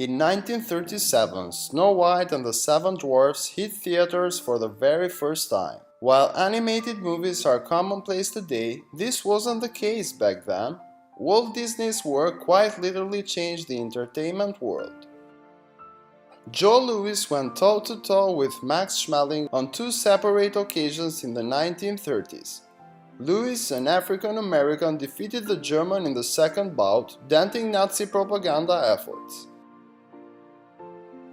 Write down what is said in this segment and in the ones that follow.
In 1937, Snow White and the Seven Dwarfs hit theaters for the very first time. While animated movies are commonplace today, this wasn't the case back then. Walt Disney's work quite literally changed the entertainment world. Joe Louis went toe-to-toe with Max Schmeling on two separate occasions in the 1930s. Louis, an African-American, defeated the German in the second bout, denting Nazi propaganda efforts.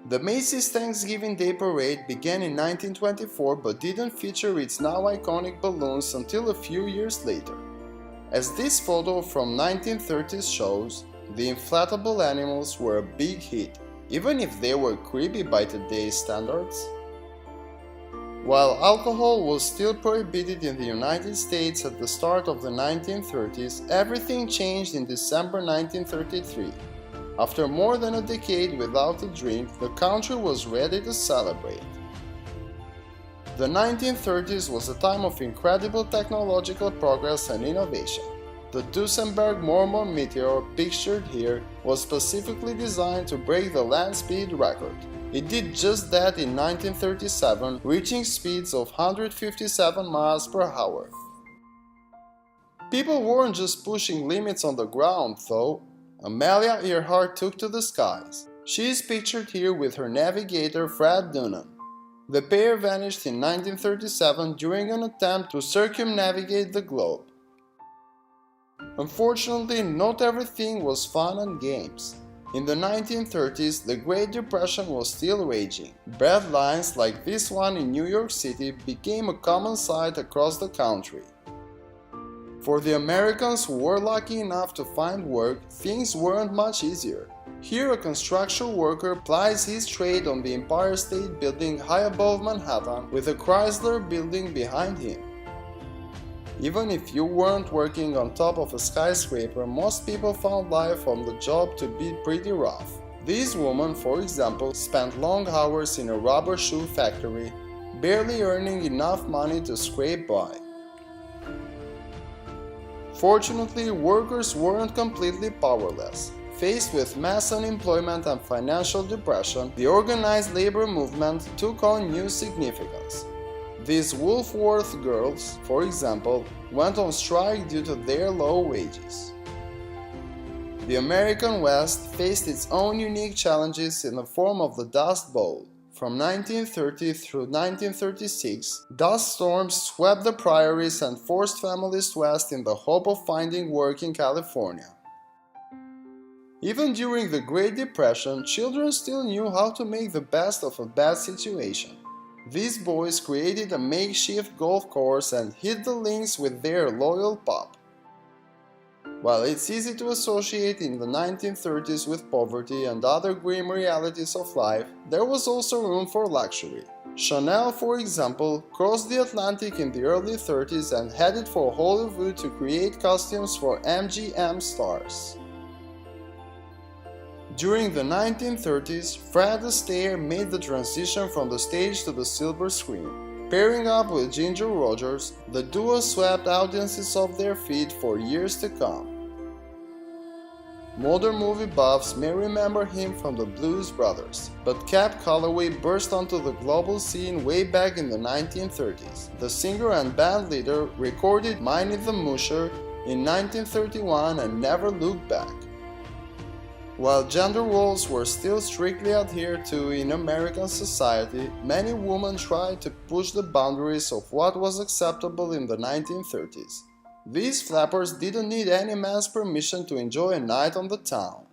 The Macy's Thanksgiving Day Parade began in 1924 but didn't feature its now iconic balloons until a few years later. As this photo from 1930s shows, the inflatable animals were a big hit, even if they were creepy by today's standards. While alcohol was still prohibited in the United States at the start of the 1930s, everything changed in December 1933. After more than a decade without a drink, the country was ready to celebrate. The 1930s was a time of incredible technological progress and innovation. The Duesenberg-Mormon meteor, pictured here, was specifically designed to break the land speed record. It did just that in 1937, reaching speeds of 157 miles per hour. People weren't just pushing limits on the ground, though. Amelia Earhart took to the skies. She is pictured here with her navigator Fred Noonan. The pair vanished in 1937 during an attempt to circumnavigate the globe. Unfortunately, not everything was fun and games. In the 1930s, the Great Depression was still raging. Bread lines like this one in New York City became a common sight across the country. For the Americans who were lucky enough to find work, things weren't much easier. Here a construction worker plies his trade on the Empire State Building high above Manhattan with a Chrysler Building behind him. Even if you weren't working on top of a skyscraper, most people found life on the job to be pretty rough. This woman, for example, spent long hours in a rubber shoe factory, barely earning enough money to scrape by. Fortunately, workers weren't completely powerless. Faced with mass unemployment and financial depression, the organized labor movement took on new significance. These Woolworth girls, for example, went on strike due to their low wages. The American West faced its own unique challenges in the form of the Dust Bowl. From 1930 through 1936, dust storms swept the prairies and forced families west in the hope of finding work in California. Even during the Great Depression, children still knew how to make the best of a bad situation. These boys created a makeshift golf course and hit the links with their loyal pup. While it's easy to associate in the 1930s with poverty and other grim realities of life, there was also room for luxury. Chanel, for example, crossed the Atlantic in the early 30s and headed for Hollywood to create costumes for MGM stars. During the 1930s, Fred Astaire made the transition from the stage to the silver screen. Pairing up with Ginger Rogers, the duo swept audiences off their feet for years to come. Modern movie buffs may remember him from the Blues Brothers, but Cab Calloway burst onto the global scene way back in the 1930s. The singer and band leader recorded Minnie the Moocher in 1931 and never looked back. While gender roles were still strictly adhered to in American society, many women tried to push the boundaries of what was acceptable in the 1930s. These flappers didn't need any man's permission to enjoy a night on the town.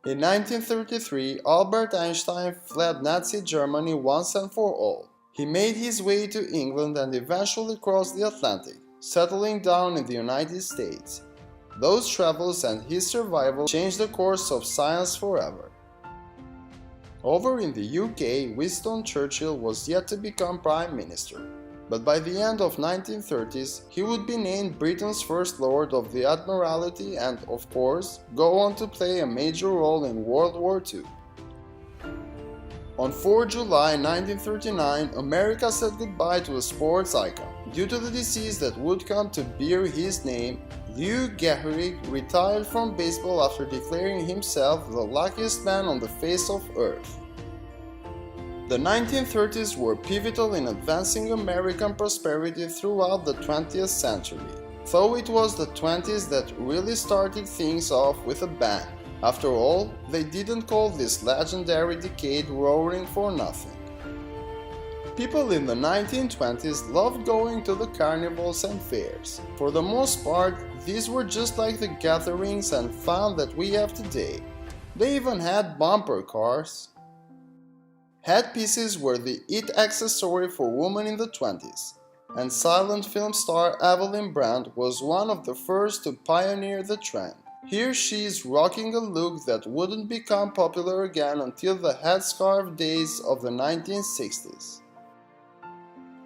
In 1933, Albert Einstein fled Nazi Germany once and for all. He made his way to England and eventually crossed the Atlantic, settling down in the United States. Those travels and his survival changed the course of science forever. Over in the UK, Winston Churchill was yet to become Prime Minister, but by the end of 1930s, he would be named Britain's First Lord of the Admiralty and, of course, go on to play a major role in World War II. On 4 July 1939, America said goodbye to a sports icon. Due to the disease that would come to bear his name, Lou Gehrig retired from baseball after declaring himself the luckiest man on the face of Earth. The 1930s were pivotal in advancing American prosperity throughout the 20th century, though it was the 20s that really started things off with a bang. After all, they didn't call this legendary decade roaring for nothing. People in the 1920s loved going to the carnivals and fairs. For the most part, these were just like the gatherings and fun that we have today. They even had bumper cars. Headpieces were the it accessory for women in the 20s, and silent film star Evelyn Brandt was one of the first to pioneer the trend. Here she is rocking a look that wouldn't become popular again until the headscarf days of the 1960s.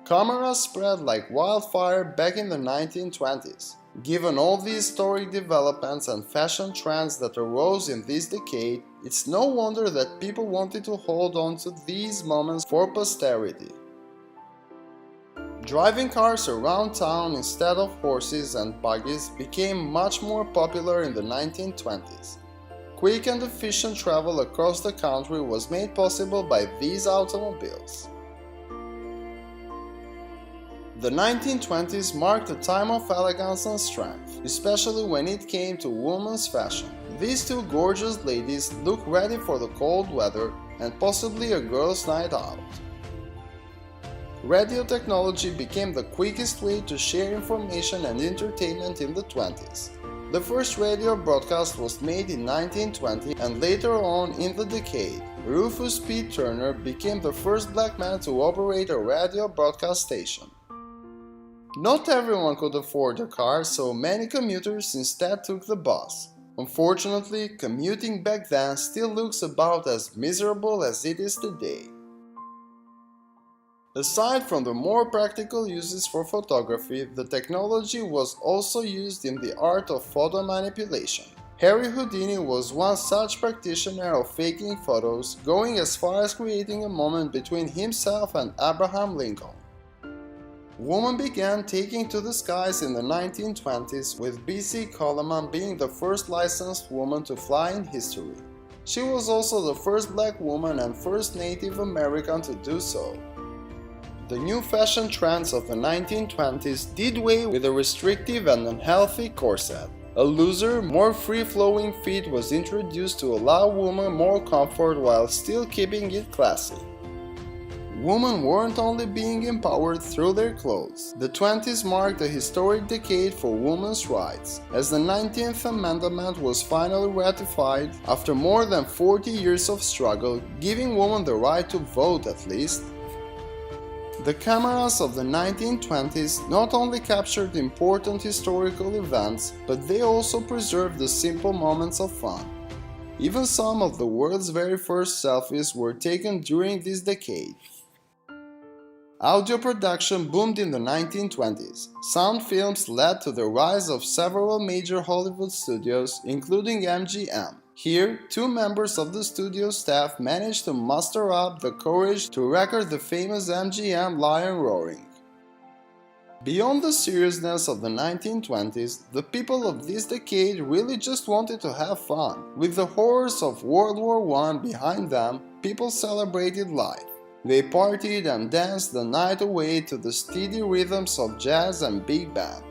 Cameras spread like wildfire back in the 1920s. Given all the historic developments and fashion trends that arose in this decade, it's no wonder that people wanted to hold on to these moments for posterity. Driving cars around town instead of horses and buggies became much more popular in the 1920s. Quick and efficient travel across the country was made possible by these automobiles. The 1920s marked a time of elegance and strength, especially when it came to women's fashion. These two gorgeous ladies looked ready for the cold weather and possibly a girls' night out. Radio technology became the quickest way to share information and entertainment in the 20s. The first radio broadcast was made in 1920, and later on in the decade, Rufus P. Turner became the first black man to operate a radio broadcast station. Not everyone could afford a car, so many commuters instead took the bus. Unfortunately, commuting back then still looks about as miserable as it is today. Aside from the more practical uses for photography, the technology was also used in the art of photo manipulation. Harry Houdini was one such practitioner of faking photos, going as far as creating a moment between himself and Abraham Lincoln. Women began taking to the skies in the 1920s, with B.C. Coleman being the first licensed woman to fly in history. She was also the first black woman and first Native American to do so. The new fashion trends of the 1920s did away with a restrictive and unhealthy corset. A looser, more free-flowing fit was introduced to allow women more comfort while still keeping it classy. Women weren't only being empowered through their clothes. The 20s marked a historic decade for women's rights, as the 19th Amendment was finally ratified after more than 40 years of struggle, giving women the right to vote at least. The cameras of the 1920s not only captured important historical events, but they also preserved the simple moments of fun. Even some of the world's very first selfies were taken during this decade. Audio production boomed in the 1920s. Sound films led to the rise of several major Hollywood studios, including MGM. Here, two members of the studio staff managed to muster up the courage to record the famous MGM lion roaring. Beyond the seriousness of the 1920s, the people of this decade really just wanted to have fun. With the horrors of World War I behind them, people celebrated life. They partied and danced the night away to the steady rhythms of jazz and big band.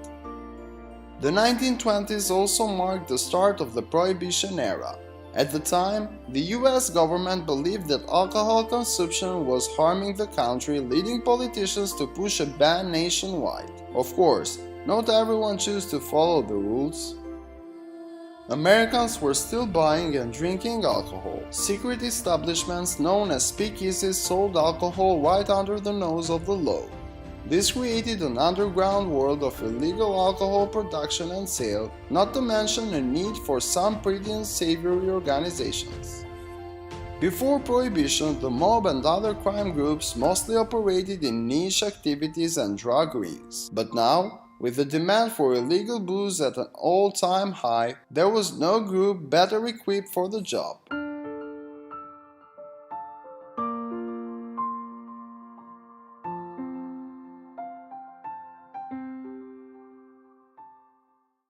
The 1920s also marked the start of the Prohibition era. At the time, the US government believed that alcohol consumption was harming the country, leading politicians to push a ban nationwide. Of course, not everyone chose to follow the rules. Americans were still buying and drinking alcohol. Secret establishments known as speakeasies sold alcohol right under the nose of the law. This created an underground world of illegal alcohol production and sale, not to mention a need for some pretty unsavory organizations. Before Prohibition, the mob and other crime groups mostly operated in niche activities and drug rings. But now, with the demand for illegal booze at an all-time high, there was no group better equipped for the job.